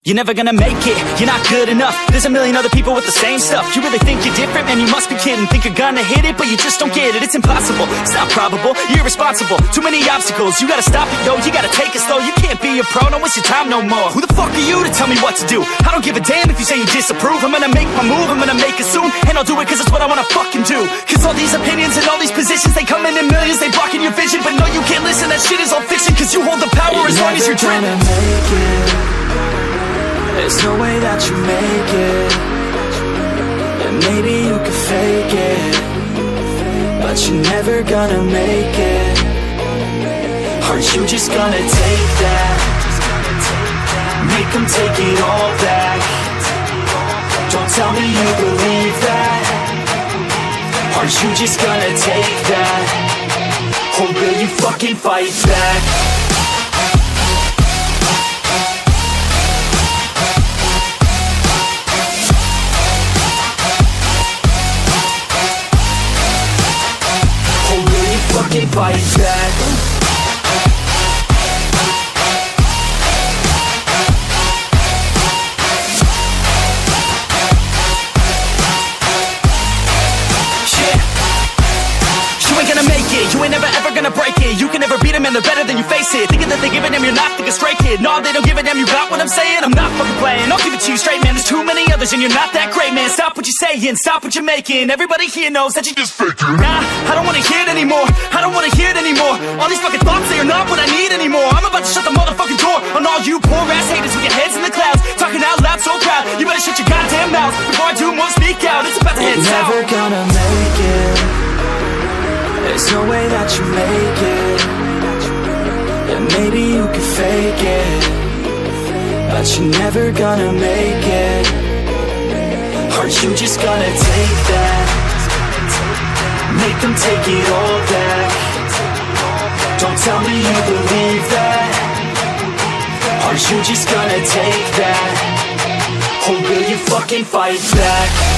You're never gonna make it, you're not good enough. There's a million other people with the same stuff. You really think you're different? Man, you must be kidding. Think you're gonna hit it, but you just don't get it. It's impossible, it's not probable, you're irresponsible. Too many obstacles, you gotta stop it, yo. You gotta take it slow, you can't be a pro. Don't waste your time no more. Who the fuck are you to tell me what to do? I don't give a damn if you say you disapprove. I'm gonna make my move, I'm gonna make it soon. And I'll do it cause it's what I wanna fucking do. Cause all these opinions and all these positions, they come in millions, they blocking your vision. But no, you can't listen, that shit is all fiction. Cause you hold the power as long as you're dreaming. There's no way that you make it. And maybe you could fake it, but you're never gonna make it. Aren't you just gonna take that? Make them take it all back. Don't tell me you believe that. Aren't you just gonna take that? Or will you fucking fight back? Fucking fight back. You ain't gonna make it, you ain't never ever gonna break it. You can never beat them and they're better than you face it. Thinking that they give a damn, you're not thinking straight, kid. No, they don't give a damn, you got what I'm saying? I'm not fucking playing, I'll give it to you straight, man. There's too many others and you're not that great, man. Stop what you're saying, stop what you're making. Everybody here knows that you just faking. Nah, I don't wanna hear it anymore, I don't wanna hear it anymore. All these fucking thoughts, they are not what I need anymore. I'm about to shut the motherfucking door on all you poor ass haters with your heads in the clouds, talking out loud so proud. You better shut your goddamn mouth before I do more speak out. It's about to head south. You're never gonna make it. There's no way that you make it. And maybe you could fake it, but you're never gonna make it. Aren't you just gonna take that? Make them take it all back. Don't tell me you believe that. Aren't you just gonna take that? Or will you fucking fight back?